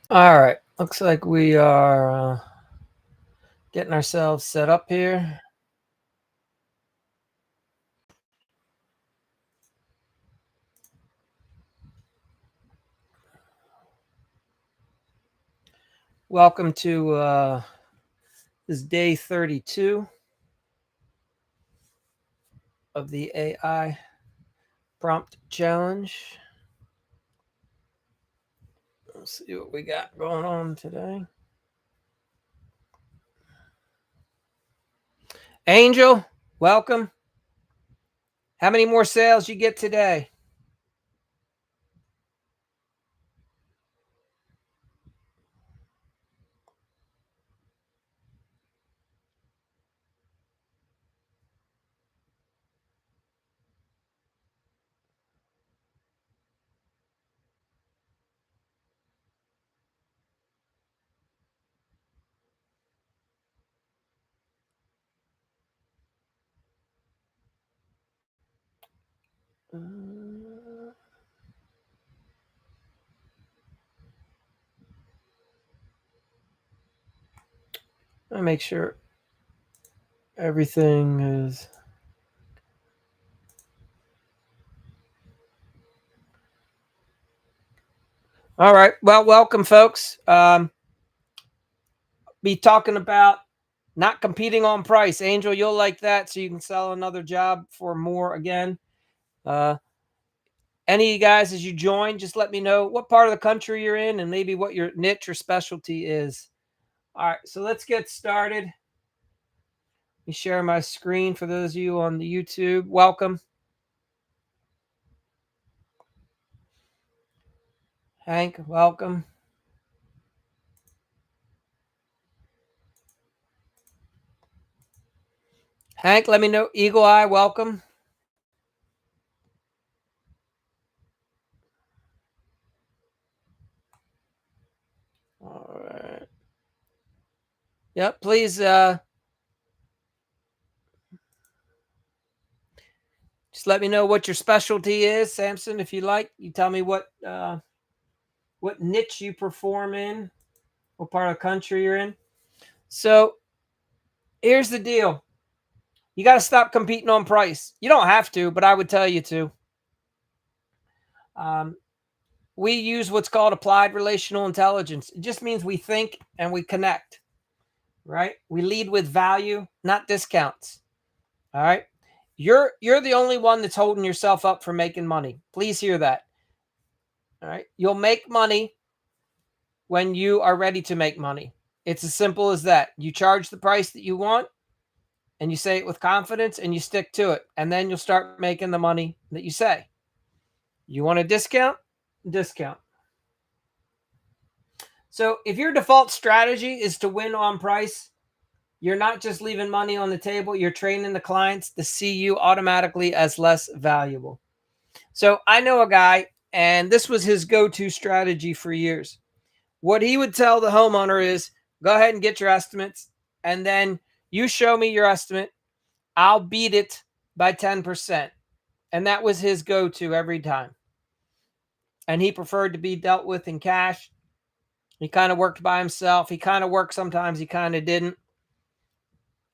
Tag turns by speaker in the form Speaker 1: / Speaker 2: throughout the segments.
Speaker 1: All right. Looks like we are getting ourselves set up here. Welcome to this day 32 of the AI prompt challenge. Let's see what we got going on today. Angel, welcome. How many more sales you get today? I'll make sure everything is. All right. Well, welcome, folks. Be talking about not competing on price. Angel, you'll like that, so you can sell another job for more again. Uh, any of you guys, as you join, just let me know what part of the country you're in and maybe what your niche or specialty is. All right, so let's get started. Let me share my screen for those of you on the YouTube. Welcome. Hank, welcome. Hank, let me know. Eagle Eye, welcome. All right. Yep, please just let me know what your specialty is, Samson, if you like. You tell me what niche you perform in, what part of the country you're in. So here's the deal. You got to stop competing on price. You don't have to, but I would tell you to. Um, we use what's called applied relational intelligence. It just means we think and we connect, right? We lead with value, not discounts. All right. You're the only one that's holding yourself up for making money. Please hear that. All right. You'll make money when you are ready to make money. It's as simple as that. You charge the price that you want and you say it with confidence and you stick to it. And then you'll start making the money that you say. You want a discount? Discount. So if your default strategy is to win on price, you're not just leaving money on the table, you're training the clients to see you automatically as less valuable. So I know a guy, and this was his go-to strategy for years. What he would tell the homeowner is, go ahead and get your estimates, and then you show me your estimate. I'll beat it by 10%. And that was his go-to every time. And he preferred to be dealt with in cash. He kind of worked by himself. He kind of worked sometimes, he kind of didn't.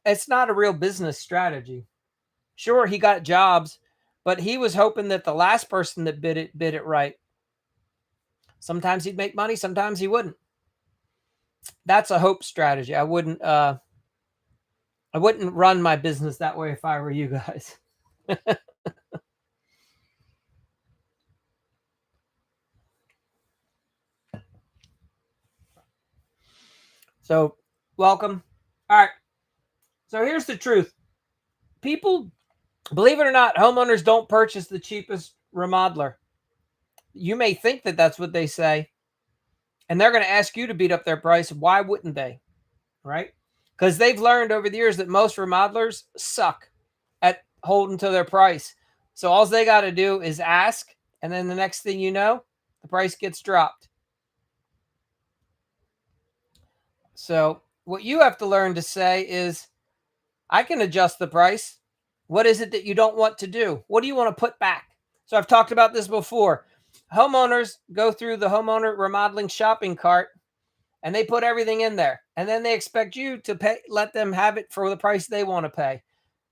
Speaker 1: It's not a real business strategy. Sure, he got jobs, but he was hoping that the last person that bid it right. Sometimes he'd make money, sometimes he wouldn't. That's a hope strategy. I wouldn't run my business that way if I were you guys. So, welcome. All right. So, here's the truth. People, believe it or not, homeowners don't purchase the cheapest remodeler. You may think that that's what they say, and they're going to ask you to beat up their price. Why wouldn't they? Right? Because they've learned over the years that most remodelers suck at holding to their price. So all they got to do is ask, and then the next thing you know, the price gets dropped. So what you have to learn to say is, I can adjust the price. What is it that you don't want to do? What do you want to put back? So I've talked about this before. Homeowners go through the homeowner remodeling shopping cart and they put everything in there, and then they expect you to pay, let them have it for the price they want to pay.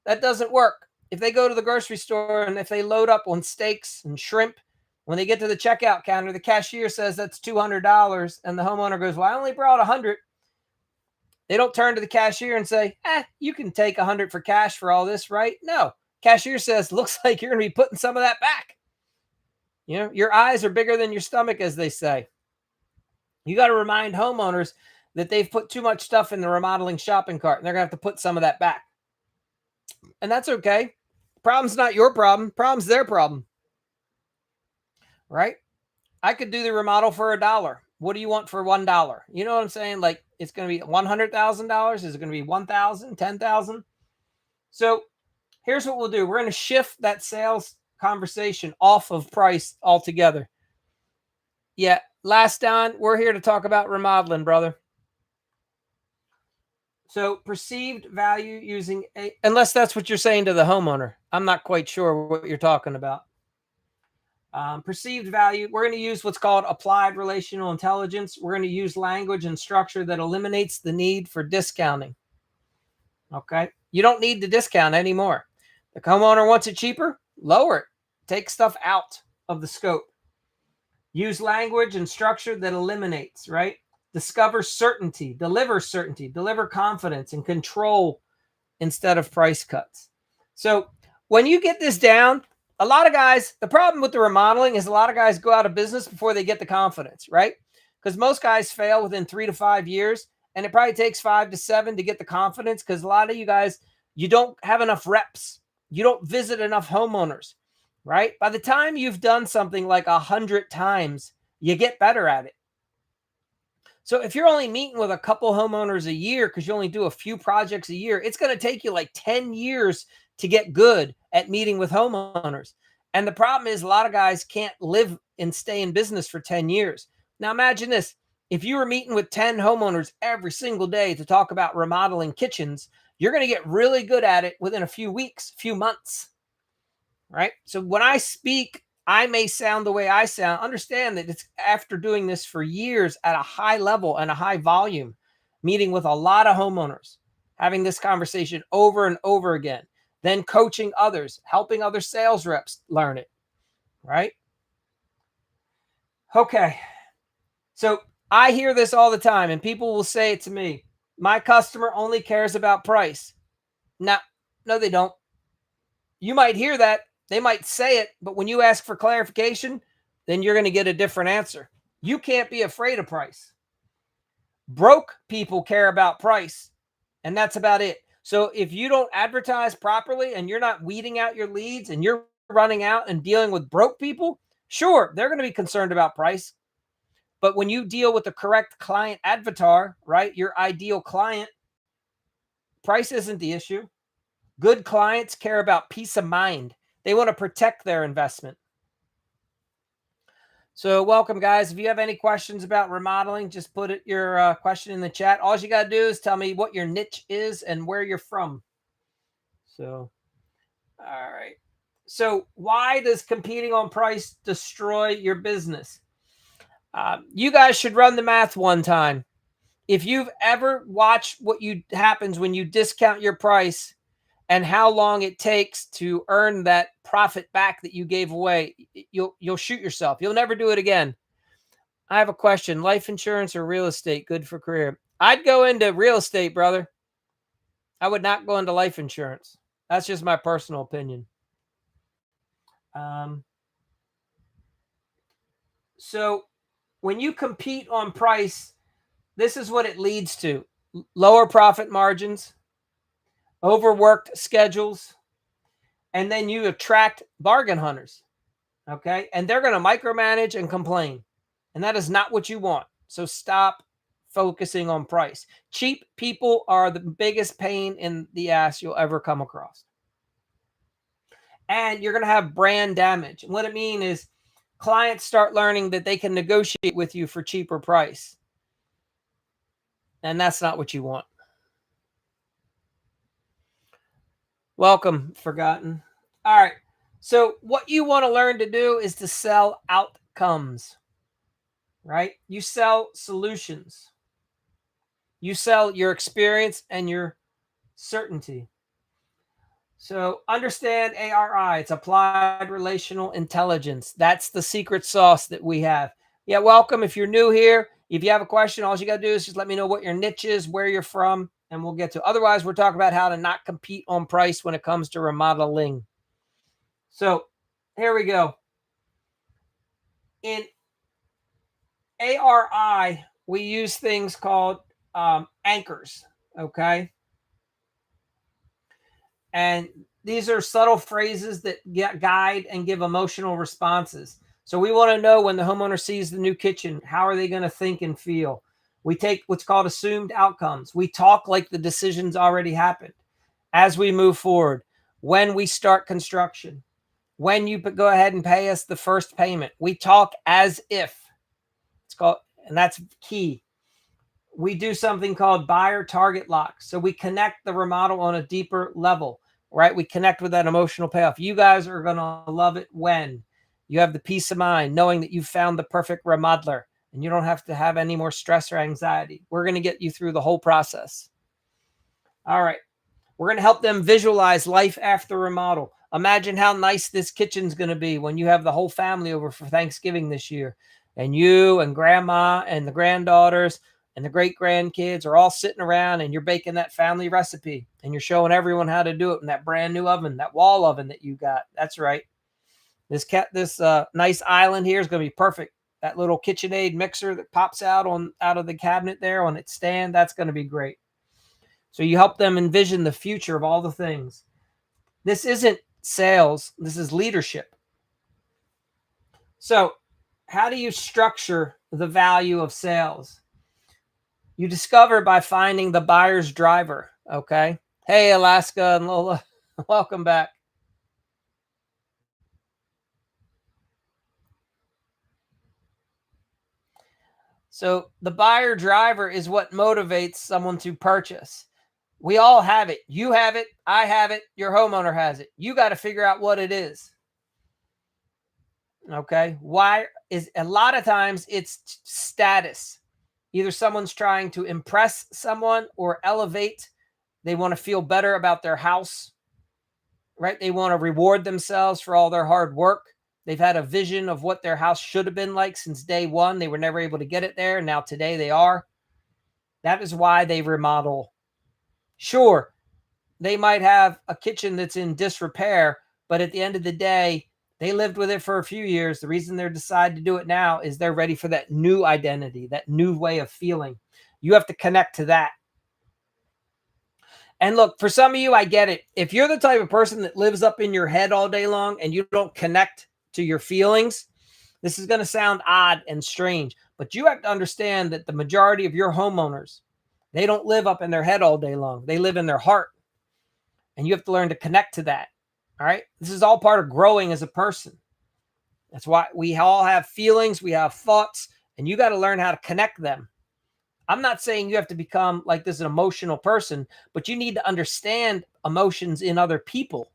Speaker 1: That doesn't work. If they go to the grocery store and if they load up on steaks and shrimp, when they get to the checkout counter, the cashier says that's $200, and the homeowner goes, "Well, I only brought 100." They don't turn to the cashier and say, "You can take 100 for cash for all this, right?" No. Cashier says, "Looks like you're going to be putting some of that back." Your eyes are bigger than your stomach, as they say. You got to remind homeowners that they've put too much stuff in the remodeling shopping cart, and they're going to have to put some of that back. And that's okay. Problem's not your problem. Problem's their problem. Right? I could do the remodel for $1. What do you want for $1? You know what I'm saying? Like, it's going to be $100,000. Is it going to be 1,000, 10,000? So here's what we'll do. We're going to shift that sales conversation off of price altogether. Yeah. Last down, we're here to talk about remodeling, brother. So perceived value using unless that's what you're saying to the homeowner. I'm not quite sure what you're talking about. Perceived value, we're going to use what's called applied relational intelligence. We're going to use language and structure that eliminates the need for discounting. Okay. You don't need to discount anymore. The homeowner wants it cheaper, lower it. Take stuff out of the scope. Use language and structure that eliminates, right? Discover certainty, deliver confidence and control instead of price cuts. So when you get this down, a lot of guys, the problem with the remodeling is a lot of guys go out of business before they get the confidence, right? Because most guys fail within 3 to 5 years, and it probably takes 5 to 7 to get the confidence, because a lot of you guys, you don't have enough reps. You don't visit enough homeowners, right? By the time you've done something like 100 times, you get better at it. So if you're only meeting with a couple homeowners a year because you only do a few projects a year, it's going to take you like 10 years to get good at meeting with homeowners. And the problem is a lot of guys can't live and stay in business for 10 years. Now imagine this. If you were meeting with 10 homeowners every single day to talk about remodeling kitchens, you're going to get really good at it within a few weeks, few months, right? So when I speak, I may sound the way I sound. Understand that it's after doing this for years at a high level and a high volume, meeting with a lot of homeowners, having this conversation over and over again, then coaching others, helping other sales reps learn it, right? Okay. So I hear this all the time, and people will say it to me. My customer only cares about price. No, they don't. You might hear that. They might say it, but when you ask for clarification, then you're going to get a different answer. You can't be afraid of price. Broke people care about price, and that's about it. So if you don't advertise properly and you're not weeding out your leads and you're running out and dealing with broke people, sure, they're going to be concerned about price. But when you deal with the correct client avatar, right, your ideal client, price isn't the issue. Good clients care about peace of mind. They want to protect their investment. So welcome, guys. If you have any questions about remodeling, just put your question in the chat. All you got to do is tell me what your niche is and where you're from. So, all right. So why does competing on price destroy your business? You guys should run the math one time. If you've ever watched what happens when you discount your price and how long it takes to earn that profit back that you gave away, you'll shoot yourself. You'll never do it again. I have a question. Life insurance or real estate good for career? I'd go into real estate, brother. I would not go into life insurance. That's just my personal opinion. So when you compete on price, this is what it leads to: lower profit margins, overworked schedules, and then you attract bargain hunters. Okay. And they're going to micromanage and complain. And that is not what you want. So stop focusing on price. Cheap people are the biggest pain in the ass you'll ever come across. And you're going to have brand damage. And what I mean is clients start learning that they can negotiate with you for cheaper price. And that's not what you want. Welcome, Forgotten. All right. So what you want to learn to do is to sell outcomes, right? You sell solutions. You sell your experience and your certainty. So understand ARI. It's applied relational intelligence. That's the secret sauce that we have. Yeah, welcome. If you're new here, if you have a question, all you got to do is just let me know what your niche is, where you're from, and we'll get to. Otherwise, we're talking about how to not compete on price when it comes to remodeling. So here we go. In ARI, we use things called anchors. Okay. And these are subtle phrases that guide and give emotional responses. So we want to know when the homeowner sees the new kitchen, how are they going to think and feel? We take what's called assumed outcomes. We talk like the decision's already happened as we move forward. When we start construction, when you go ahead and pay us the first payment, we talk as if. It's called, and that's key. We do something called buyer target lock. So we connect the remodel on a deeper level, right? We connect with that emotional payoff. You guys are going to love it when you have the peace of mind knowing that you found the perfect remodeler and you don't have to have any more stress or anxiety. We're going to get you through the whole process. All right. We're going to help them visualize life after remodel. Imagine how nice this kitchen's going to be when you have the whole family over for Thanksgiving this year. And you and grandma and the granddaughters and the great grandkids are all sitting around and you're baking that family recipe and you're showing everyone how to do it in that brand new oven, that wall oven that you got. That's right. This nice island here is going to be perfect. That little KitchenAid mixer that pops out of the cabinet there on its stand, that's going to be great. So you help them envision the future of all the things. This isn't sales, this is leadership. So how do you structure the value of sales? You discover by finding the buyer's driver, okay? Hey, Alaska and Lola, welcome back. So the buyer driver is what motivates someone to purchase. We all have it. You have it. I have it. Your homeowner has it. You got to figure out what it is. Okay. Why is a lot of times it's status. Either someone's trying to impress someone or elevate. They want to feel better about their house, right? They want to reward themselves for all their hard work. They've had a vision of what their house should have been like since day one. They were never able to get it there. And now today they are. That is why they remodel. Sure, they might have a kitchen that's in disrepair, but at the end of the day, they lived with it for a few years. The reason they're decided to do it now is they're ready for that new identity, that new way of feeling. You have to connect to that. And look, for some of you, I get it. If you're the type of person that lives up in your head all day long and you don't connect to your feelings, this is going to sound odd and strange, but you have to understand that the majority of your homeowners, they don't live up in their head all day long. They live in their heart. And you have to learn to connect to that. All right. This is all part of growing as a person. That's why we all have feelings, we have thoughts, and you got to learn how to connect them. I'm not saying you have to become like this an emotional person, but you need to understand emotions in other people.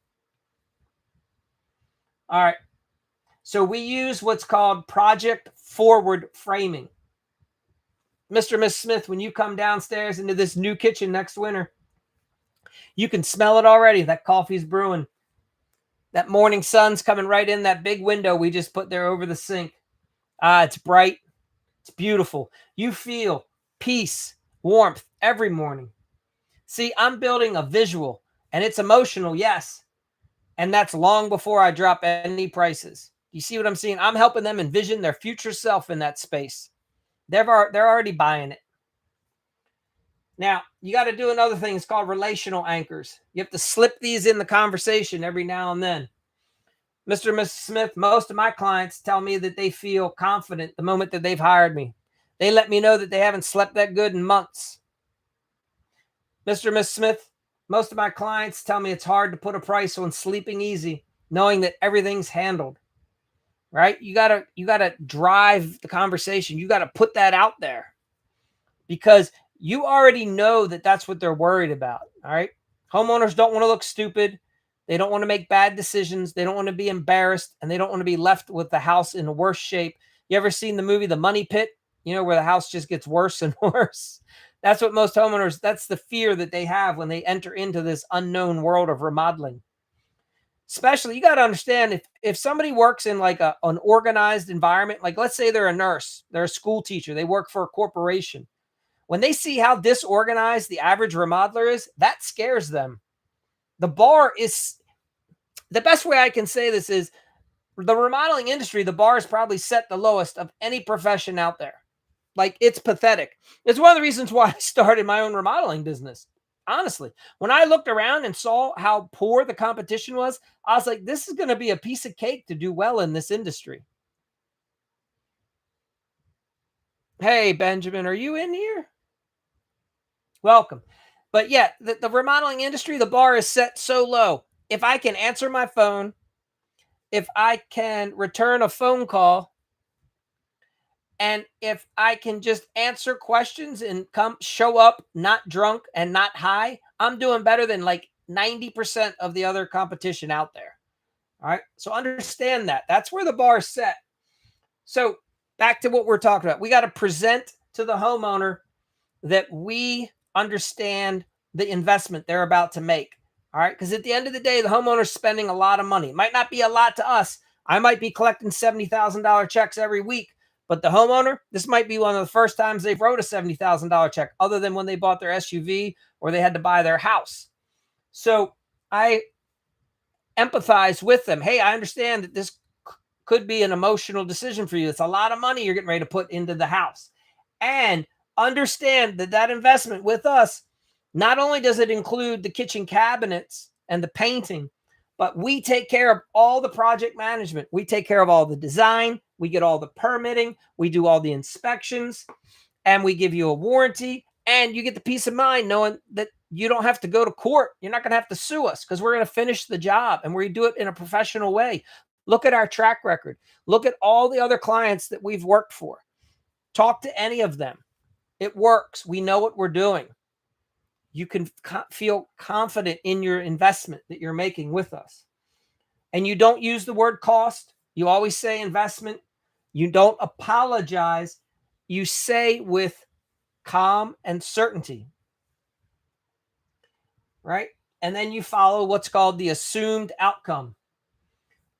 Speaker 1: All right. So we use what's called project forward framing. Mr. and Miss Smith, when you come downstairs into this new kitchen next winter, you can smell it already. That coffee's brewing. That morning sun's coming right in that big window we just put there over the sink. It's bright. It's beautiful. You feel peace, warmth every morning. See, I'm building a visual and it's emotional, yes. And that's long before I drop any prices. You see what I'm seeing? I'm helping them envision their future self in that space. They're already buying it. Now, you got to do another thing. It's called relational anchors. You have to slip these in the conversation every now and then. Mr. and Mrs. Smith, most of my clients tell me that they feel confident the moment that they've hired me. They let me know that they haven't slept that good in months. Mr. and Mrs. Smith, most of my clients tell me it's hard to put a price on sleeping easy, knowing that everything's handled. Right? You gotta drive the conversation. You gotta put that out there because you already know that that's what they're worried about. All right. Homeowners don't want to look stupid. They don't want to make bad decisions. They don't want to be embarrassed and they don't want to be left with the house in the worst shape. You ever seen the movie The Money Pit? You know, where the house just gets worse and worse. That's what most homeowners, that's the fear that they have when they enter into this unknown world of remodeling. Especially, you got to understand, if somebody works in like an organized environment, like let's say they're a nurse, they're a school teacher, they work for a corporation. When they see how disorganized the average remodeler is, that scares them. The bar is, the best way I can say this is, the remodeling industry, the bar is probably set the lowest of any profession out there. Like, it's pathetic. It's one of the reasons why I started my own remodeling business. Honestly, when I looked around and saw how poor the competition was, I was like, this is going to be a piece of cake to do well in this industry. Hey, Benjamin, are you in here? Welcome. But yeah, the remodeling industry, the bar is set so low. If I can answer my phone, if I can return a phone call, and if I can just answer questions and come show up not drunk and not high, I'm doing better than like 90% of the other competition out there. All right. So understand that. That's where the bar is set. So back to what we're talking about. We got to present to the homeowner that we understand the investment they're about to make. All right. Because at the end of the day, the homeowner's spending a lot of money. It might not be a lot to us. I might be collecting $70,000 checks every week. But the homeowner, this might be one of the first times they've wrote a $70,000 check, other than when they bought their SUV or they had to buy their house. So I empathize with them. Hey, I understand that this could be an emotional decision for you. It's a lot of money you're getting ready to put into the house. And understand that that investment with us, not only does it include the kitchen cabinets and the painting, but we take care of all the project management. We take care of all the design. We get all the permitting. We do all the inspections, and we give you a warranty. And you get the peace of mind knowing that you don't have to go to court. You're not going to have to sue us, because we're going to finish the job and we do it in a professional way. Look at our track record. Look at all the other clients that we've worked for. Talk to any of them. It works. We know what we're doing. You can feel confident in your investment that you're making with us. And you don't use the word cost. You always say investment. You don't apologize. You say with calm and certainty, right? And then you follow what's called the assumed outcome.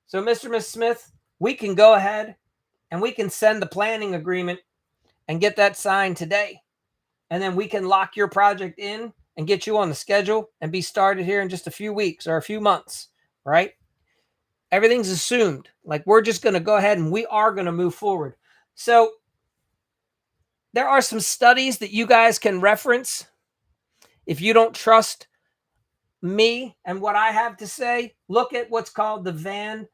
Speaker 1: So, Mr. and Ms. Smith, we can go ahead and we can send the planning agreement and get that signed today. And then we can lock your project in and get you on the schedule and be started here in just a few weeks or a few months, right? Everything's assumed. Like, we're just going to go ahead and we are going to move forward. So there are some studies that you guys can reference. If you don't trust me and what I have to say, look at what's called the Van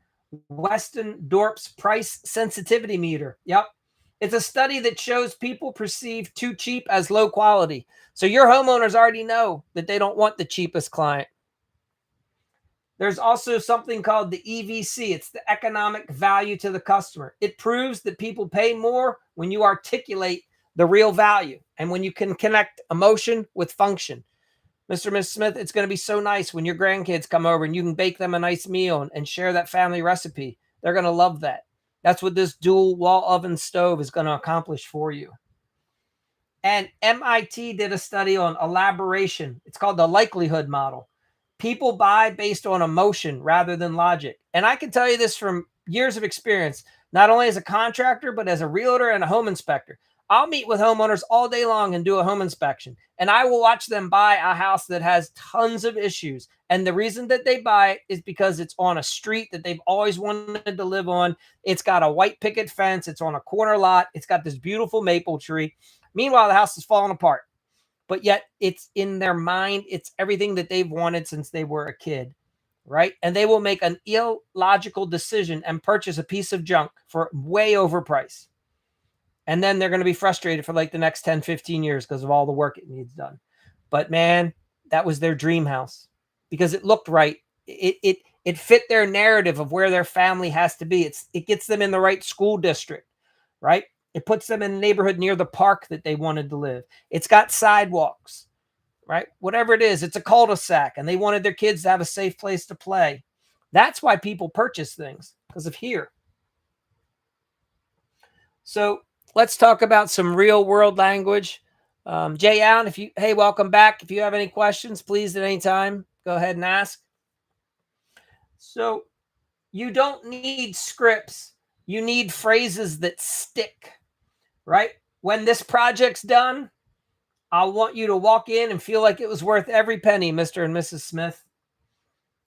Speaker 1: Westendorp's price sensitivity meter. Yep. It's a study that shows people perceive too cheap as low quality. So your homeowners already know that they don't want the cheapest client. There's also something called the EVC. It's the economic value to the customer. It proves that people pay more when you articulate the real value and when you can connect emotion with function. Mr. and Ms. Smith, it's going to be so nice when your grandkids come over and you can bake them a nice meal and share that family recipe. They're going to love that. That's what this dual wall oven stove is going to accomplish for you. And MIT did a study on elaboration. It's called the likelihood model. People buy based on emotion rather than logic. And I can tell you this from years of experience, not only as a contractor, but as a realtor and a home inspector. I'll meet with homeowners all day long and do a home inspection, and I will watch them buy a house that has tons of issues. And the reason that they buy it is because it's on a street that they've always wanted to live on. It's got a white picket fence. It's on a corner lot. It's got this beautiful maple tree. Meanwhile, the house is falling apart, but yet it's in their mind. It's everything that they've wanted since they were a kid, right? And they will make an illogical decision and purchase a piece of junk for way overpriced. And then they're going to be frustrated for like the next 10, 15 years because of all the work it needs done. But man, that was their dream house because it looked right. It fit their narrative of where their family has to be. It gets them in the right school district, right? It puts them in a neighborhood near the park that they wanted to live. It's got sidewalks, right? Whatever it is, it's a cul-de-sac, and they wanted their kids to have a safe place to play. That's why people purchase things, because of here. So let's talk about some real world language. Jay Allen, hey, welcome back. If you have any questions, please at any time, go ahead and ask. So you don't need scripts. You need phrases that stick, right? When this project's done, I want you to walk in and feel like it was worth every penny, Mr. and Mrs. Smith.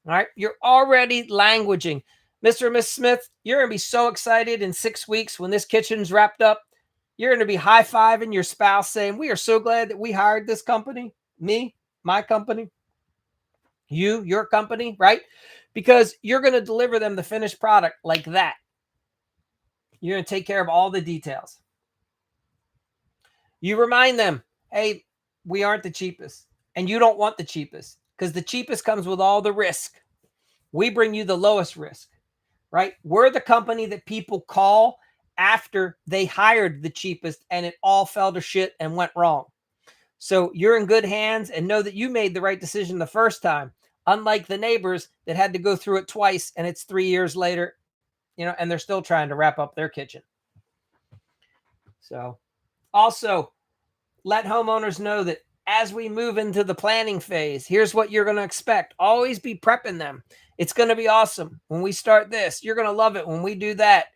Speaker 1: All right. You're already languaging. Mr. and Mrs. Smith, you're going to be so excited in 6 weeks when this kitchen's wrapped up. You're going to be high-fiving your spouse saying, we are so glad that we hired this company. Me, my company, you, your company, right? Because you're going to deliver them the finished product like that. You're going to take care of all the details. You remind them, hey, we aren't the cheapest, and you don't want the cheapest because the cheapest comes with all the risk. We bring you the lowest risk, right? We're the company that people call after they hired the cheapest and it all fell to shit and went wrong. So you're in good hands and know that you made the right decision the first time, unlike the neighbors that had to go through it twice and it's 3 years later, and they're still trying to wrap up their kitchen. So also let homeowners know that as we move into the planning phase, here's what you're going to expect. Always be prepping them. It's going to be awesome when we start this. You're going to love it when we do that.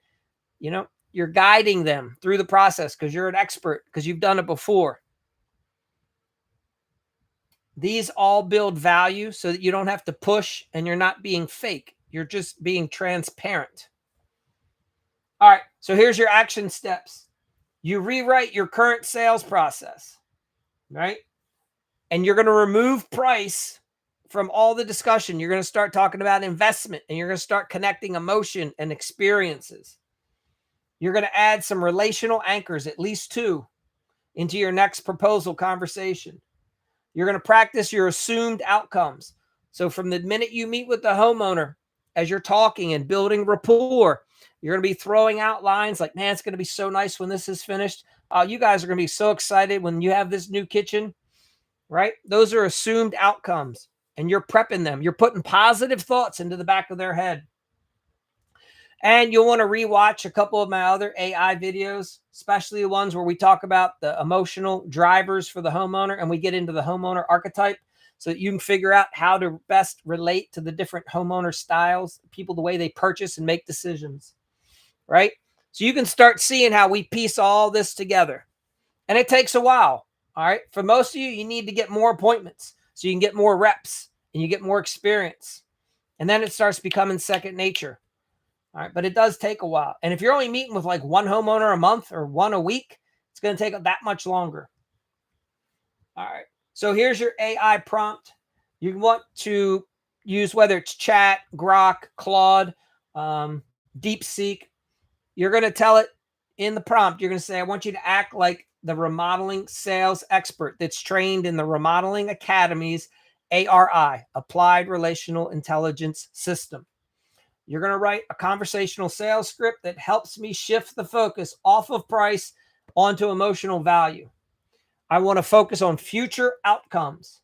Speaker 1: You're guiding them through the process because you're an expert, because you've done it before. These all build value so that you don't have to push and you're not being fake. You're just being transparent. All right, so here's your action steps. You rewrite your current sales process, right? And you're going to remove price from all the discussion. You're going to start talking about investment and you're going to start connecting emotion and experiences. You're going to add some relational anchors, at least 2, into your next proposal conversation. You're going to practice your assumed outcomes. So from the minute you meet with the homeowner, as you're talking and building rapport, you're going to be throwing out lines like, man, it's going to be so nice when this is finished. You guys are going to be so excited when you have this new kitchen, right? Those are assumed outcomes and you're prepping them. You're putting positive thoughts into the back of their head. And you'll want to rewatch a couple of my other AI videos, especially the ones where we talk about the emotional drivers for the homeowner and we get into the homeowner archetype so that you can figure out how to best relate to the different homeowner styles, people, the way they purchase and make decisions, right? So you can start seeing how we piece all this together. And it takes a while, all right? For most of you, you need to get more appointments so you can get more reps and you get more experience. And then it starts becoming second nature. All right, but it does take a while. And if you're only meeting with like one homeowner a month or one a week, it's going to take that much longer. All right, so here's your AI prompt. You want to use whether it's Chat, Grok, Claude, DeepSeek. You're going to tell it in the prompt, you're going to say, I want you to act like the remodeling sales expert that's trained in the Remodeling Academy's ARI, Applied Relational Intelligence System. You're going to write a conversational sales script that helps me shift the focus off of price onto emotional value. I want to focus on future outcomes,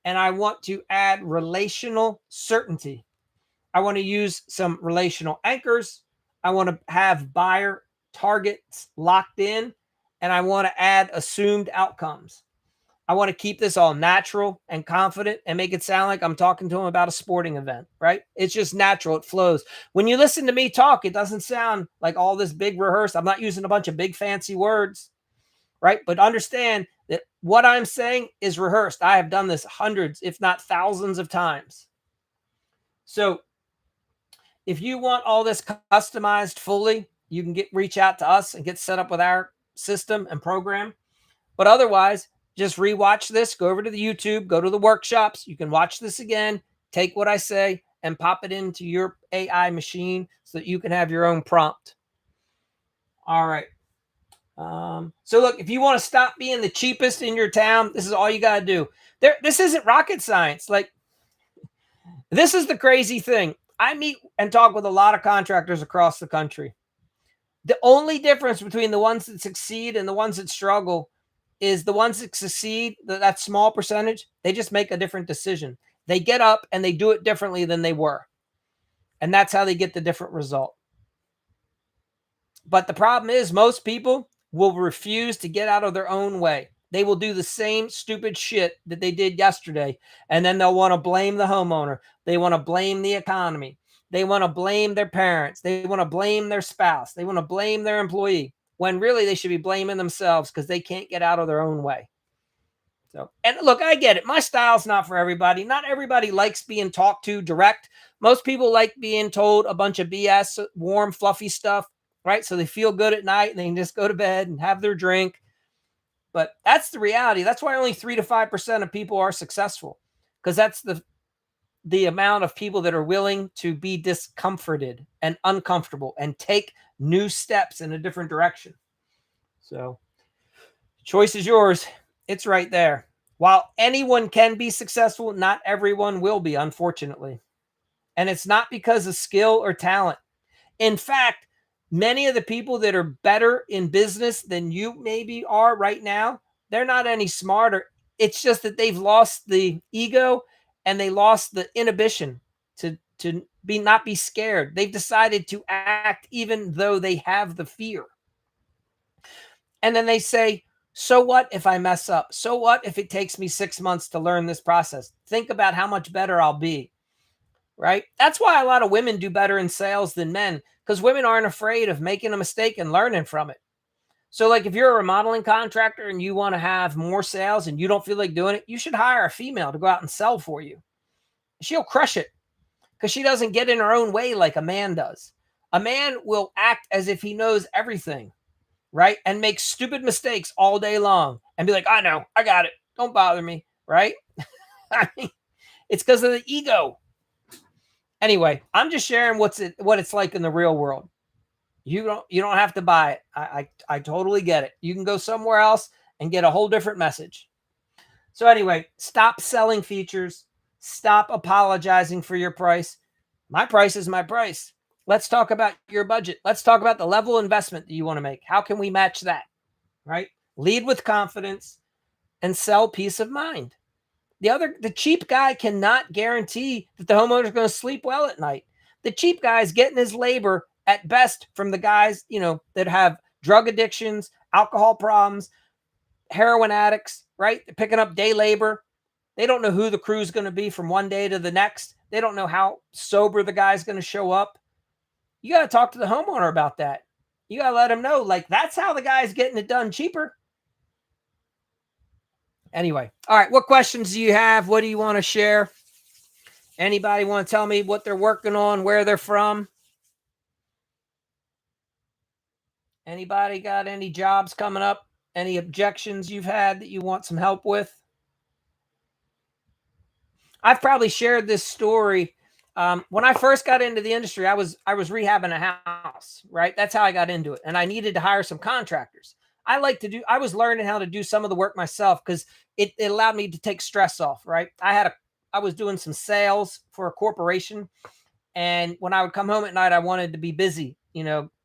Speaker 1: and I want to add relational certainty. I want to use some relational anchors. I want to have buyer targets locked in, and I want to add assumed outcomes. I want to keep this all natural and confident and make it sound like I'm talking to him about a sporting event, right? It's just natural. It flows. When you listen to me talk, it doesn't sound like all this big rehearsed. I'm not using a bunch of big fancy words, right? But understand that what I'm saying is rehearsed. I have done this hundreds, if not thousands of times. So if you want all this customized fully, you can reach out to us and get set up with our system and program. But otherwise, just rewatch this, go over to the YouTube, go to the workshops. You can watch this again, take what I say and pop it into your AI machine so that you can have your own prompt. All right. So look, if you want to stop being the cheapest in your town, this is all you got to do. This isn't rocket science. Like, this is the crazy thing. I meet and talk with a lot of contractors across the country. The only difference between the ones that succeed and the ones that struggle is the ones that succeed, that small percentage, they just make a different decision. They get up and they do it differently than they were. And that's how they get the different result. But the problem is most people will refuse to get out of their own way. They will do the same stupid shit that they did yesterday. And then they'll want to blame the homeowner. They want to blame the economy. They want to blame their parents. They want to blame their spouse. They want to blame their employee when really they should be blaming themselves because they can't get out of their own way. So, and look, I get it. My style's not for everybody. Not everybody likes being talked to direct. Most people like being told a bunch of BS, warm, fluffy stuff, right? So they feel good at night and they can just go to bed and have their drink. But that's the reality. That's why only 3 to 5% of people are successful, because that's the amount of people that are willing to be discomforted and uncomfortable and take new steps in a different direction. So, choice is yours. It's right there. While anyone can be successful, not everyone will be, unfortunately. And it's not because of skill or talent. In fact, many of the people that are better in business than you maybe are right now, they're not any smarter. It's just that they've lost the ego and they lost the inhibition to be not be scared. They've decided to act even though they have the fear. And then they say, so what if I mess up? So what if it takes me 6 months to learn this process? Think about how much better I'll be, right? That's why a lot of women do better in sales than men, because women aren't afraid of making a mistake and learning from it. So, like, if you're a remodeling contractor and you want to have more sales and you don't feel like doing it, you should hire a female to go out and sell for you. She'll crush it because she doesn't get in her own way like a man does. A man will act as if he knows everything, right? And make stupid mistakes all day long and be like, I know, I got it. Don't bother me, right? I mean, it's because of the ego. Anyway, I'm just sharing what it's like in the real world. You don't have to buy it. I totally get it. You can go somewhere else and get a whole different message. So anyway, stop selling features. Stop apologizing for your price. My price is my price. Let's talk about your budget. Let's talk about the level of investment that you want to make. How can we match that? Right? Lead with confidence and sell peace of mind. The cheap guy cannot guarantee that the homeowner is going to sleep well at night. The cheap guy is getting his labor at best from the guys, that have drug addictions, alcohol problems, heroin addicts, right? They're picking up day labor. They don't know who the crew is going to be from one day to the next. They don't know how sober the guy's going to show up. You got to talk to the homeowner about that. You got to let him know, like, that's how the guy's getting it done cheaper. Anyway, all right, what questions do you have? What do you want to share? Anybody want to tell me what they're working on, where they're from? Anybody got any jobs coming up? Any objections you've had that you want some help with? I've probably shared this story. When I first got into the industry, I was rehabbing a house, right? That's how I got into it. And I needed to hire some contractors. I was learning how to do some of the work myself because it allowed me to take stress off, right? I was doing some sales for a corporation. And when I would come home at night, I wanted to be busy,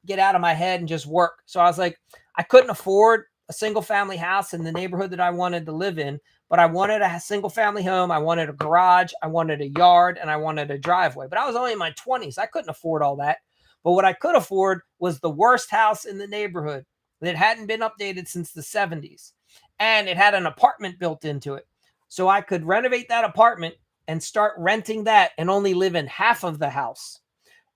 Speaker 1: get out of my head and just work. So I was like, I couldn't afford a single family house in the neighborhood that I wanted to live in, but I wanted a single family home. I wanted a garage, I wanted a yard, and I wanted a driveway. But I was only in my 20s. I couldn't afford all that. But what I could afford was the worst house in the neighborhood that hadn't been updated since the 70s. And it had an apartment built into it. So I could renovate that apartment and start renting that and only live in half of the house.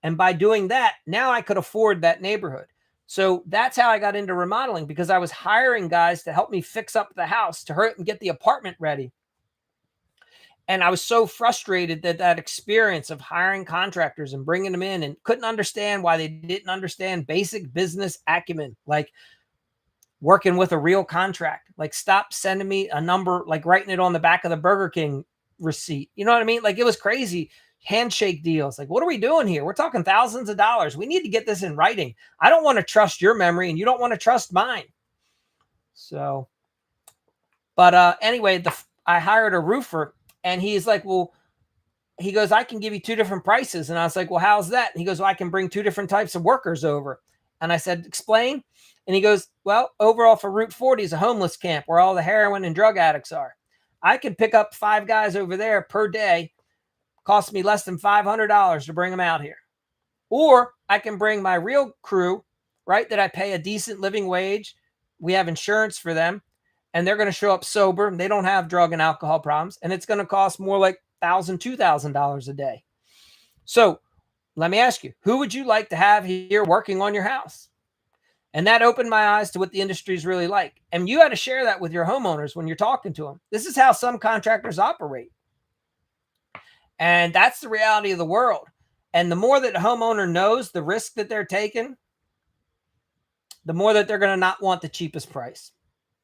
Speaker 1: And by doing that, now I could afford that neighborhood. So that's how I got into remodeling, because I was hiring guys to help me fix up the house, to hurt and get the apartment ready. And I was so frustrated that experience of hiring contractors and bringing them in, and couldn't understand why they didn't understand basic business acumen, like working with a real contract. Like, stop sending me a number, like writing it on the back of the Burger King receipt. You know what I mean? Like, it was crazy. Handshake deals. Like, what are we doing here? We're talking thousands of dollars. We need to get this in writing. I don't want to trust your memory and you don't want to trust mine. So, but anyway, I hired a roofer, and he's like, well, he goes, I can give you two different prices. And I was like, well, how's that? And he goes, well, I can bring two different types of workers over. And I said, explain. And he goes, well, overall for Route 40 is a homeless camp where all the heroin and drug addicts are. I can pick up 5 guys over there per day. Cost me less than $500 to bring them out here. Or I can bring my real crew, right, that I pay a decent living wage. We have insurance for them. and they're going to show up sober. They don't have drug and alcohol problems, and it's going to cost more like $1,000, $2,000 a day. So let me ask you, who would you like to have here working on your house? And that opened my eyes to what the industry is really like. And you got to share that with your homeowners when you're talking to them. This is how some contractors operate. And that's the reality of the world. And the more that a homeowner knows the risk that they're taking, the more that they're going to not want the cheapest price.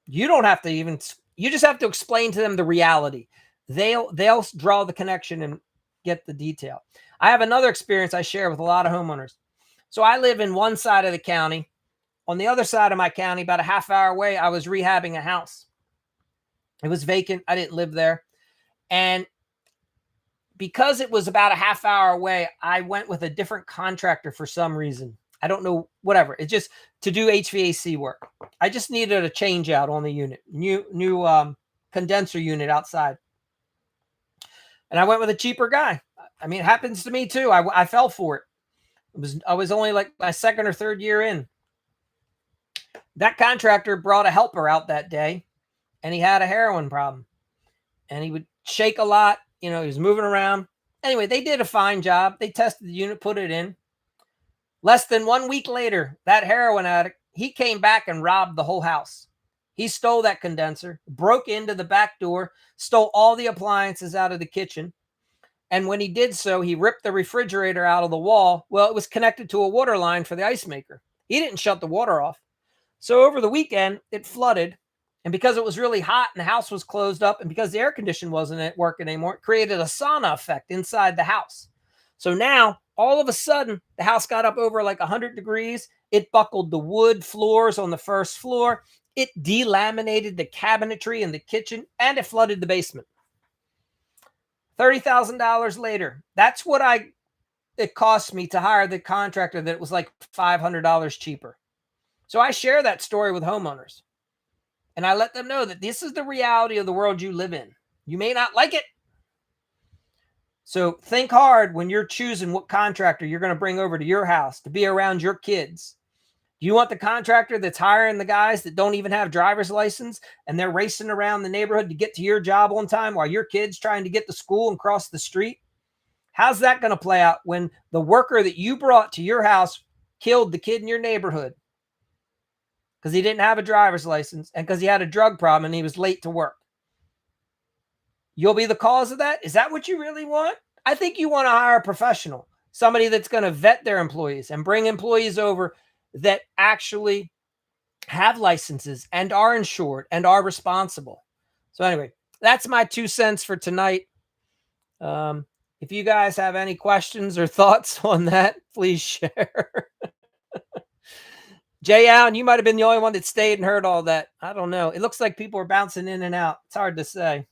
Speaker 1: You don't have to even, you just have to explain to them the reality. They'll draw the connection and get the detail. I have another experience I share with a lot of homeowners. So I live in one side of the county. On the other side of my county, about a half hour away, I was rehabbing a house. It was vacant. I didn't live there. And because it was about a half hour away, I went with a different contractor for some reason. I don't know, whatever. It's just to do HVAC work. I just needed a change out on the unit, new condenser unit outside. And I went with a cheaper guy. I mean, it happens to me too. I fell for it. I was only like my second or third year in. That contractor brought a helper out that day, and he had a heroin problem. And he would shake a lot. He was moving around. Anyway, they did a fine job. They tested the unit, put it in. Less than 1 week later, that heroin addict, he came back and robbed the whole house. He stole that condenser, broke into the back door, stole all the appliances out of the kitchen. And when he did so, he ripped the refrigerator out of the wall. Well, it was connected to a water line for the ice maker. He didn't shut the water off. So over the weekend, it flooded. And because it was really hot and the house was closed up, and because the air condition wasn't working anymore, it created a sauna effect inside the house. So now, all of a sudden, the house got up over like 100 degrees. It buckled the wood floors on the first floor. It delaminated the cabinetry in the kitchen, and it flooded the basement. $30,000 later. That's what it cost me to hire the contractor that was like $500 cheaper. So I share that story with homeowners. And I let them know that this is the reality of the world you live in. You may not like it. So think hard when you're choosing what contractor you're going to bring over to your house to be around your kids. Do you want the contractor that's hiring the guys that don't even have driver's license and they're racing around the neighborhood to get to your job on time while your kid's trying to get to school and cross the street? How's that going to play out when the worker that you brought to your house killed the kid in your neighborhood because he didn't have a driver's license and because he had a drug problem and he was late to work? You'll be the cause of that? Is that what you really want? I think you want to hire a professional, somebody that's going to vet their employees and bring employees over that actually have licenses and are insured and are responsible. So anyway, that's my 2 cents for tonight. If you guys have any questions or thoughts on that, please share. Jay Allen, you might have been the only one that stayed and heard all that. I don't know. It looks like people are bouncing in and out. It's hard to say.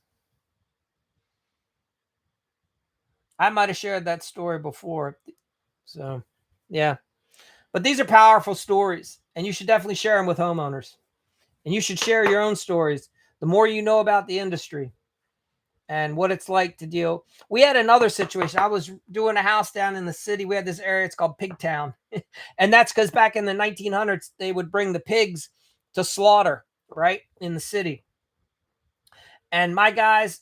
Speaker 1: I might have shared that story before. So, yeah. But these are powerful stories, and you should definitely share them with homeowners. And you should share your own stories. The more you know about the industry and what it's like to deal. We had another situation. I was doing a house down in the city. We had this area, it's called Pigtown. And that's because back in the 1900s, they would bring the pigs to slaughter, right, in the city. And my guys,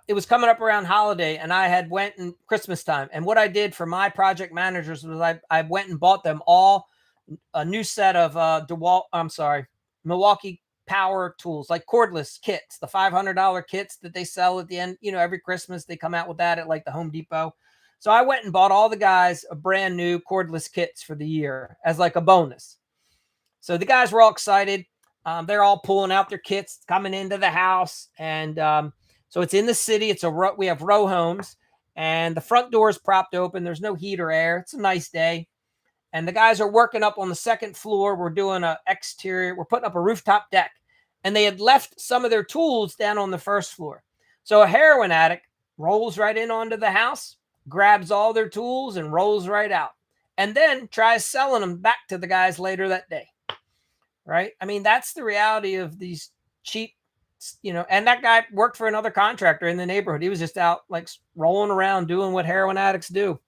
Speaker 1: it was coming up around holiday, and I had went in Christmas time. And what I did for my project managers was I went and bought them all a new set of Milwaukee power tools, like cordless kits, the $500 kits that they sell at the end. Every Christmas they come out with that at like the Home Depot. So I went and bought all the guys a brand new cordless kits for the year as like a bonus. So the guys were all excited. They're all pulling out their kits, coming into the house. And so it's in the city. We have row homes, and the front door is propped open. There's no heat or air. It's a nice day. And the guys are working up on the second floor. We're doing an exterior. We're putting up a rooftop deck. And they had left some of their tools down on the first floor. So a heroin addict rolls right in onto the house, grabs all their tools, and rolls right out. And then tries selling them back to the guys later that day. Right? I mean, that's the reality of these cheap, and that guy worked for another contractor in the neighborhood. He was just out like rolling around doing what heroin addicts do.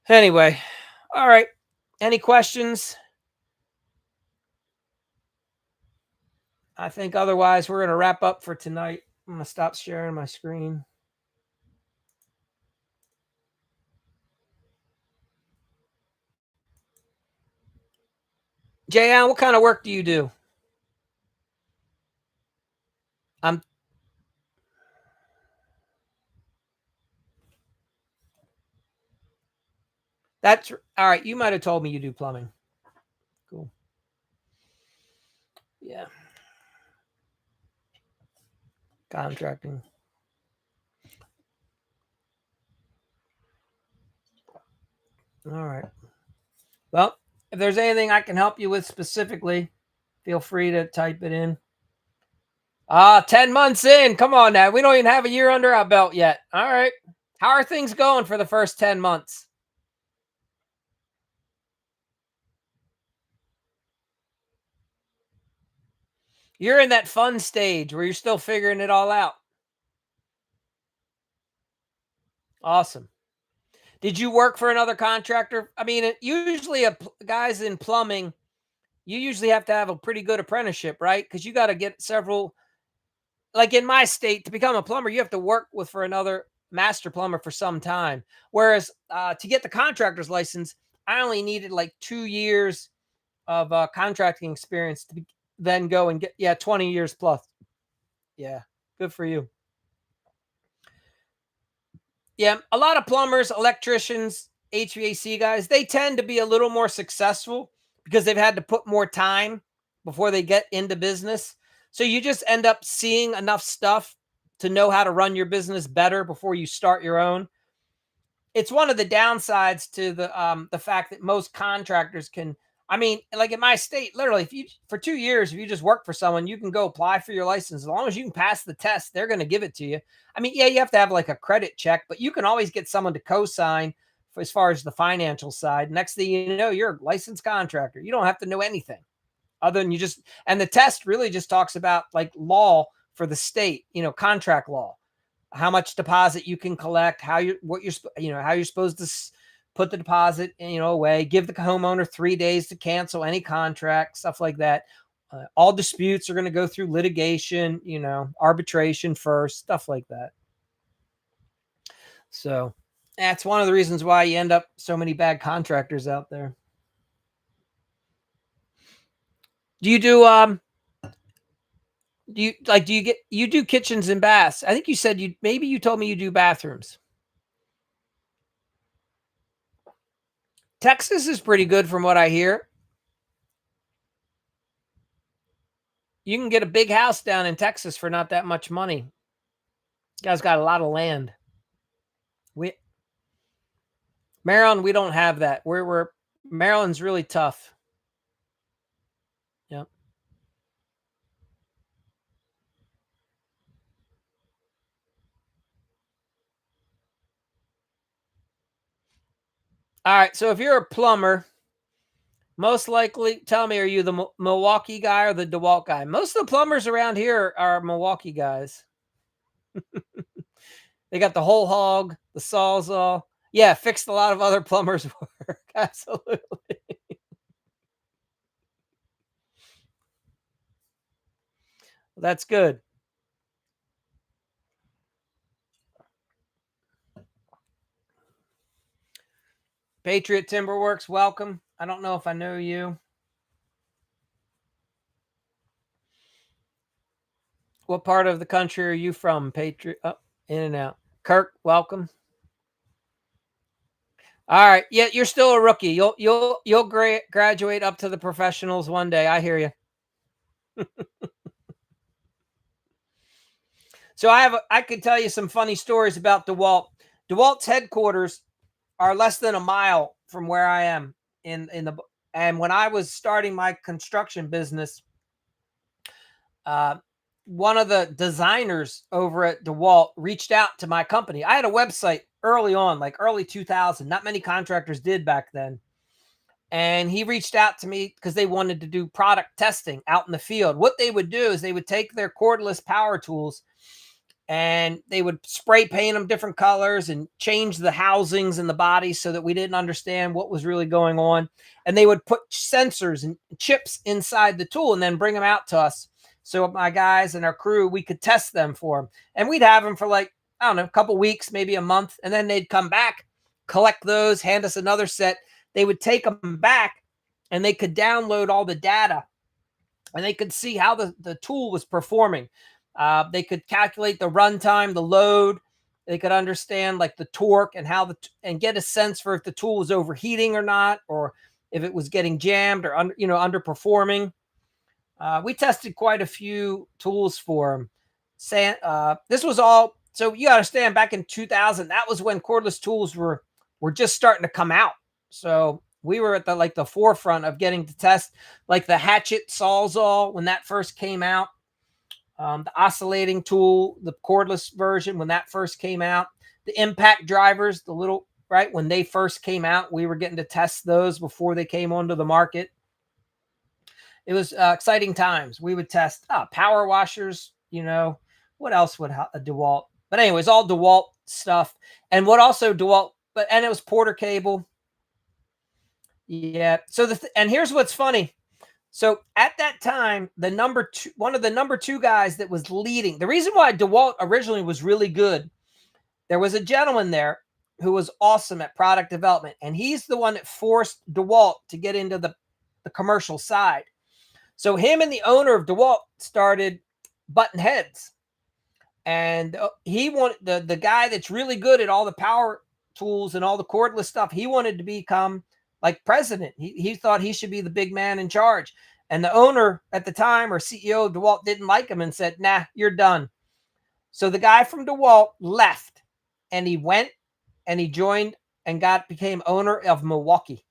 Speaker 1: Anyway, all right. Any questions? I think otherwise we're going to wrap up for tonight. I'm going to stop sharing my screen. Jayan, what kind of work do you do? I'm That's all right. You might have told me you do plumbing. Cool. Yeah. Contracting. All right. Well, if there's anything I can help you with specifically, feel free to type it in. 10 months in. Come on now. We don't even have a year under our belt yet. All right. How are things going for the first 10 months? You're in that fun stage where you're still figuring it all out. Awesome. Did you work for another contractor? I mean, usually guys in plumbing, you usually have to have a pretty good apprenticeship, right? Because you got to get several. Like in my state, to become a plumber, you have to work with for another master plumber for some time. Whereas to get the contractor's license, I only needed like 2 years of contracting experience to then go and get 20 years plus. Yeah, good for you. Yeah, a lot of plumbers, electricians, HVAC guys, they tend to be a little more successful because they've had to put more time before they get into business. So you just end up seeing enough stuff to know how to run your business better before you start your own. It's one of the downsides to the fact that most contractors can. I mean, like in my state, literally, if you for 2 years, if you just work for someone, you can go apply for your license. As long as you can pass the test, they're going to give it to you. I mean, yeah, you have to have like a credit check, but you can always get someone to co-sign for, as far as the financial side. Next thing you know, you're a licensed contractor. You don't have to know anything other than you just, and the test really just talks about like law for the state, contract law, how much deposit you can collect, how you what you're how you're supposed to put the deposit away, give the homeowner 3 days to cancel any contract, stuff like that. All disputes are going to go through litigation, arbitration first, stuff like that. So that's one of the reasons why you end up so many bad contractors out there. Do you do kitchens and baths? I think you said you told me you do bathrooms. Texas is pretty good from what I hear. You can get a big house down in Texas for not that much money. You guys got a lot of land. We Maryland, we don't have that. We're Maryland's really tough. Yep. All right. So if you're a plumber, most likely, tell me, are you the Milwaukee guy or the DeWalt guy? Most of the plumbers around here are Milwaukee guys. They got the whole hog, the Sawzall. Yeah, fixed a lot of other plumbers' work. Absolutely. That's good. Patriot Timberworks, welcome. I don't know if I know you. What part of the country are you from, Patriot? Oh, in and out. Kirk, welcome. All right. Yeah, you're still a rookie. You'll graduate up to the professionals one day. I hear you. So I could tell you some funny stories about DeWalt. DeWalt's headquarters are less than a mile from where I am in the and when I was starting my construction business, uh, one of the designers over at DeWalt reached out to my company. I had a website early on, like early 2000. Not many contractors did back then. And he reached out to me because they wanted to do product testing out in the field. What they would do is they would take their cordless power tools and they would spray paint them different colors and change the housings and the bodies so that we didn't understand what was really going on. And they would put sensors and chips inside the tool and then bring them out to us So my guys and our crew, we could test them for them. And we'd have them for like, I don't know, a couple weeks, maybe a month. And then they'd come back, collect those, hand us another set. They would take them back and they could download all the data and they could see how the tool was performing. They could calculate the runtime, the load. They could understand like the torque and and get a sense for if the tool was overheating or not, or if it was getting jammed or underperforming. We tested quite a few tools for them. This was all, so you understand, back in 2000, that was when cordless tools were just starting to come out. So we were at the forefront of getting to test like the hatchet Sawzall when that first came out, the oscillating tool, the cordless version when that first came out, the impact drivers, the little right when they first came out, we were getting to test those before they came onto the market. It was exciting times. We would test power washers, what else would a DeWalt? But anyways, all DeWalt stuff. And what also DeWalt, and it was Porter cable. Yeah. So and here's what's funny. So at that time, one of the number two guys that was leading, the reason why DeWalt originally was really good, there was a gentleman there who was awesome at product development. And he's the one that forced DeWalt to get into the commercial side. So him and the owner of DeWalt started butting heads. And he wanted the guy that's really good at all the power tools and all the cordless stuff. He wanted to become like president. He thought he should be the big man in charge. And the owner at the time, or CEO of DeWalt, didn't like him and said, "Nah, you're done." So the guy from DeWalt left, and he went and he joined and became owner of Milwaukee.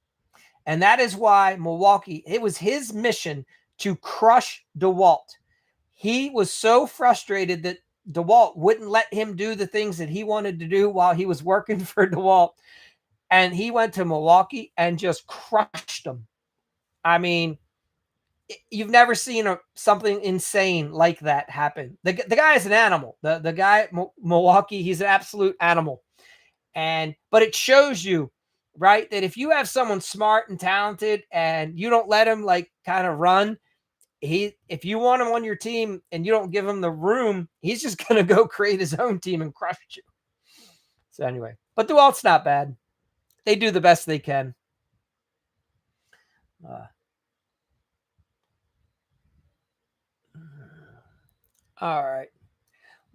Speaker 1: And that is why Milwaukee, it was his mission to crush DeWalt. He was so frustrated that DeWalt wouldn't let him do the things that he wanted to do while he was working for DeWalt. And he went to Milwaukee and just crushed them. I mean, you've never seen something insane like that happen. The guy is an animal. The guy at Milwaukee, he's an absolute animal. But it shows you, right, that if you have someone smart and talented and you don't let him like kind of run, if you want him on your team and you don't give him the room, he's just going to go create his own team and crush you. So anyway, but DeWalt's not bad. They do the best they can. All right.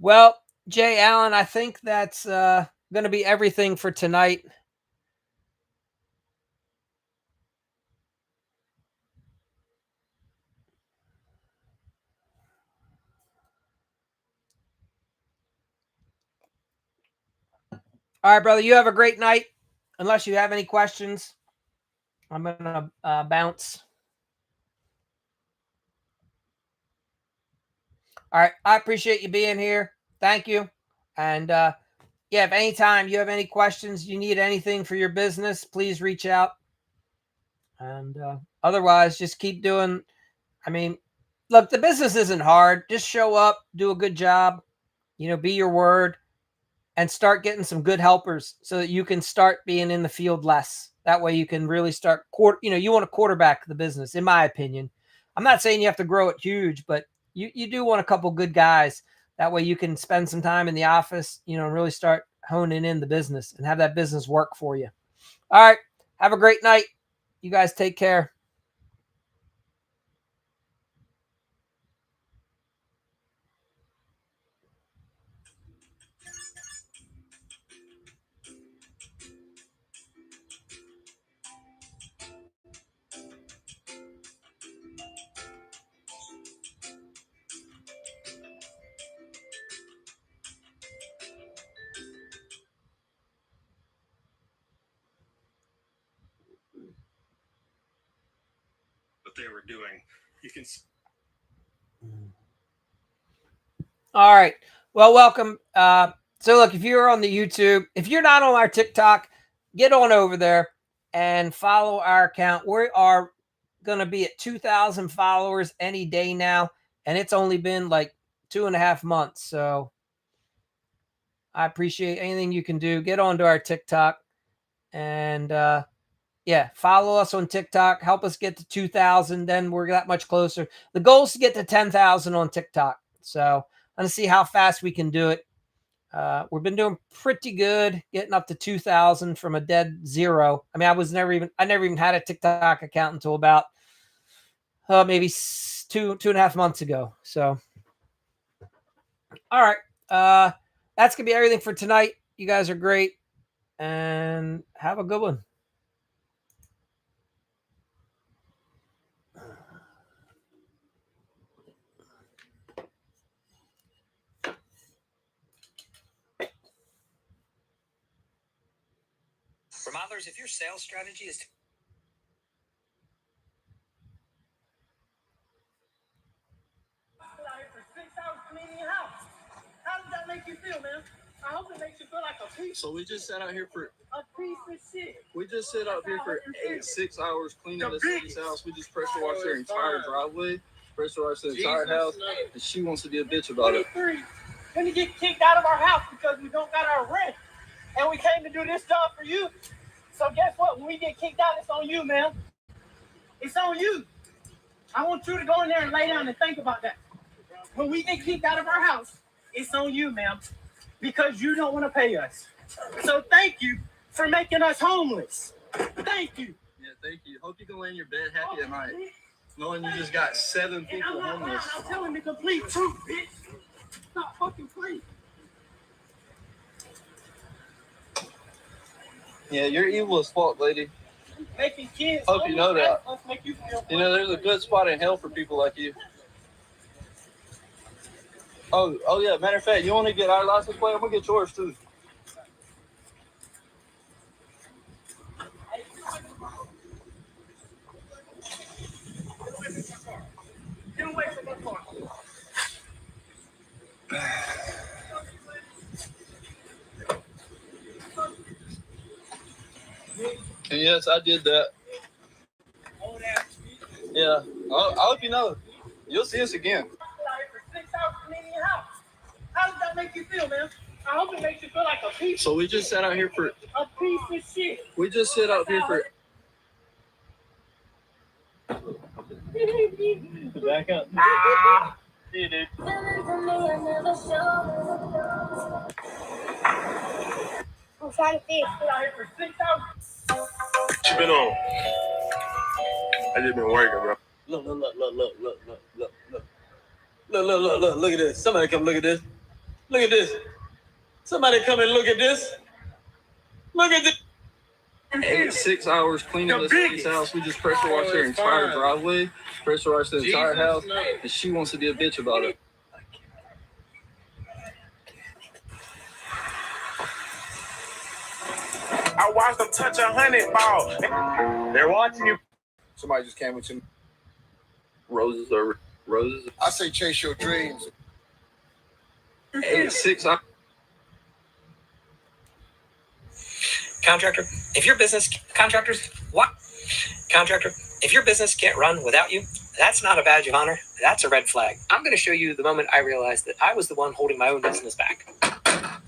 Speaker 1: Well, Jay Allen, I think that's going to be everything for tonight. All right, brother. You have a great night. Unless you have any questions, I'm going to bounce. All right. I appreciate you being here. Thank you. And yeah, if anytime you have any questions, you need anything for your business, please reach out. And otherwise, just keep doing. I mean, look, the business isn't hard. Just show up, do a good job, be your word, and start getting some good helpers so that you can start being in the field less. That way you can really start, you want to quarterback the business, in my opinion. I'm not saying you have to grow it huge, but you do want a couple good guys. That way you can spend some time in the office, and really start honing in the business and have that business work for you. All right. Have a great night. You guys take care.
Speaker 2: What they were doing. You can.
Speaker 1: All right. Well, welcome. So look, if you're on the YouTube, if you're not on our TikTok, get on over there and follow our account. We are going to be at 2,000 followers any day now. And it's only been like 2.5 months. So I appreciate anything you can do. Get onto our TikTok and Yeah, follow us on TikTok. Help us get to 2,000. Then we're that much closer. The goal is to get to 10,000 on TikTok. So I'm going to see how fast we can do it. We've been doing pretty good, getting up to 2,000 from a dead zero. I mean, I never even had a TikTok account until about maybe two and a half months ago. So, all right. That's going to be everything for tonight. You guys are great and have a good one. Remodelers, if your sales strategy is
Speaker 3: for 6 hours cleaning your house. How does that make you feel, man? I hope it makes you feel like a piece.
Speaker 4: So we just sat out here for
Speaker 3: a piece of shit.
Speaker 4: We just sit out here for 6 hours cleaning the city's house. We just pressure washed her entire driveway, pressure washed the entire house, and she wants to be a bitch about it.
Speaker 3: 23, gonna get kicked out of our house because we don't got our rent, and we came to do this job for you. So guess what? When we get kicked out, it's on you, man. It's on you. I want you to go in there and lay down and think about that. When we get kicked out of our house, it's on you, ma'am, because you don't want to pay us. So thank you for making us homeless. Thank you.
Speaker 4: Yeah, thank you. Hope you can lay in your bed happy at night, knowing you just got 7 people homeless.
Speaker 3: I'm telling the complete truth, bitch. Stop fucking playing.
Speaker 4: Yeah, you're evil as fuck, lady.
Speaker 3: Making kids.
Speaker 4: Hope you know that.
Speaker 3: Let's make you feel.
Speaker 4: You know, there's a good spot in hell for people like you. Oh yeah. Matter of fact, you want to get our license plate? I'm gonna get yours too.
Speaker 3: Get away from my car.
Speaker 4: And yes, I did that. Yeah, I hope you know. You'll see us again.
Speaker 3: For 6 hours cleaning your house. How does that make you feel, man? I hope it makes you feel like a piece.
Speaker 4: So we just sat out here for.
Speaker 3: A piece of shit.
Speaker 4: We just sit out here for. Back up. See, dude.
Speaker 3: I'm trying to see. Out here for 6 hours.
Speaker 2: What you been on? I just been working, bro.
Speaker 5: Look at this. Somebody come look at this. Look at this. Somebody come and look at this. Look at this.
Speaker 4: 6 hours cleaning the city's house. We just pressure washed her entire driveway, pressure washed the entire house, and she wants to be a bitch about it.
Speaker 6: I watched them touch 100 ball. They're watching you.
Speaker 7: Somebody just came with you.
Speaker 4: Roses are roses.
Speaker 7: I say chase your dreams.
Speaker 4: 6 hours.
Speaker 1: Contractor, if your business can't run without you, that's not a badge of honor. That's a red flag. I'm going to show you the moment I realized that I was the one holding my own business back.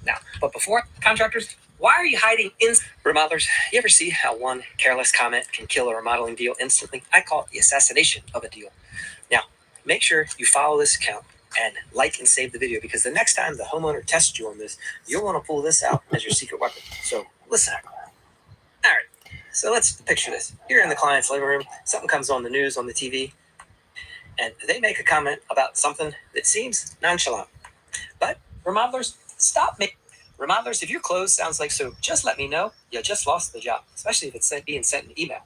Speaker 1: Now, but before, contractors, why are you hiding in remodelers? You ever see how one careless comment can kill a remodeling deal instantly? I call it the assassination of a deal. Now, make sure you follow this account and like and save the video, because the next time the homeowner tests you on this, you'll want to pull this out as your secret weapon. So listen. All right. So let's picture this. You're in the client's living room. Something comes on the news on the TV, and they make a comment about something that seems nonchalant. But remodelers, stop making. Remodelers, if your clothes sounds like so, just let me know you just lost the job, especially if it's being sent an email.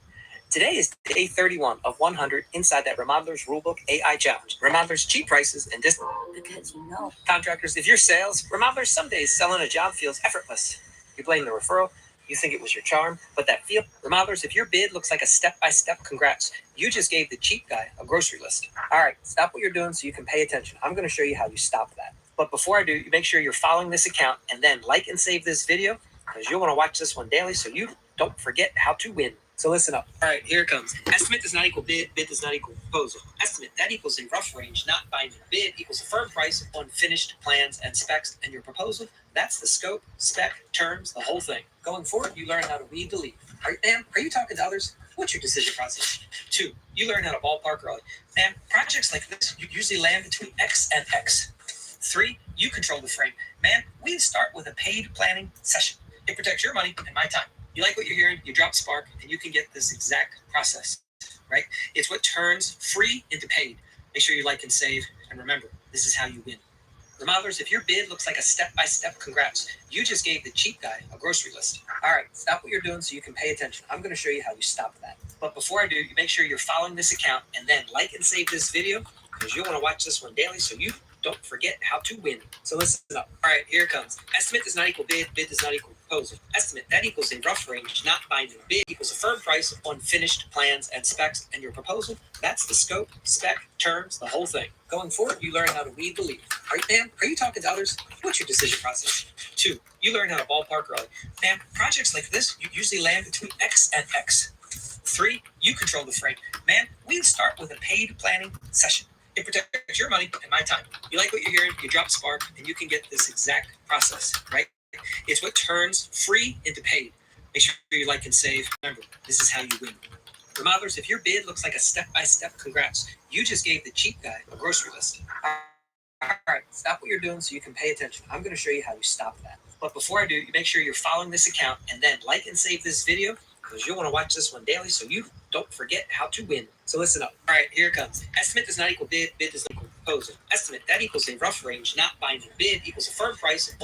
Speaker 1: Today is day 31 of 100 inside that Remodelers Rulebook AI Challenge. Remodelers, cheap prices and discount.
Speaker 8: Because you know.
Speaker 1: Contractors, if your sales, remodelers, some days selling a job feels effortless. You blame the referral, you think it was your charm, but that feel. Remodelers, if your bid looks like a step-by-step, congrats. You just gave the cheap guy a grocery list. All right, stop what you're doing so you can pay attention. I'm going to show you how you stop that. But before I do, you make sure you're following this account and then like and save this video, because you'll want to watch this one daily so you don't forget how to win. So listen up. All right, here it comes. Estimate does not equal bid. Bid does not equal proposal. Estimate, that equals a rough range, not binding. Bid equals a firm price on finished plans and specs. And your proposal, that's the scope, spec, terms, the whole thing. Going forward, you learn how to weed the lead. Are you talking to others? What's your decision process? 2, you learn how to ballpark early. Ma'am, projects like this, you usually land between X and X. 3, you control the frame. Man, we start with a paid planning session. It protects your money and my time. You like what you're hearing, you drop Spark, and you can get this exact process, right? It's what turns free into paid. Make sure you like and save, and remember, this is how you win. Remodelers, if your bid looks like a step-by-step, congrats. You just gave the cheap guy a grocery list. All right, stop what you're doing so you can pay attention. I'm going to show you how you stop that. But before I do, you make sure you're following this account, and then like and save this video, because you'll want to watch this one daily so you don't forget how to win. So listen up. All right, here it comes. Estimate does not equal bid. Bid does not equal proposal. Estimate, that equals a rough range, not binding. Bid equals a firm price on finished plans and specs. And your proposal, that's the scope, spec, terms, the whole thing. Going forward, you learn how to weed the lead. Are you talking to others? What's your decision process? 2, you learn how to ballpark early. Ma'am, projects like this, you usually land between X and X. 3, you control the frame. Man, we start with a paid planning session. It protects your money and my time. You like what you're hearing, you drop Spark, and you can get this exact process, right? It's what turns free into paid. Make sure you like and save. Remember, this is how you win. Remodelers, if your bid looks like a step-by-step, congrats. You just gave the cheap guy a grocery list. All right, stop what you're doing so you can pay attention. I'm going to show you how you stop that. But before I do, you make sure you're following this account, and then like and save this video, because you'll want to watch this one daily so you don't forget how to win. So listen up. All right, here it comes. Estimate does not equal bid. Bid does not equal proposal. Estimate, that equals a rough range, not binding. Bid equals a firm price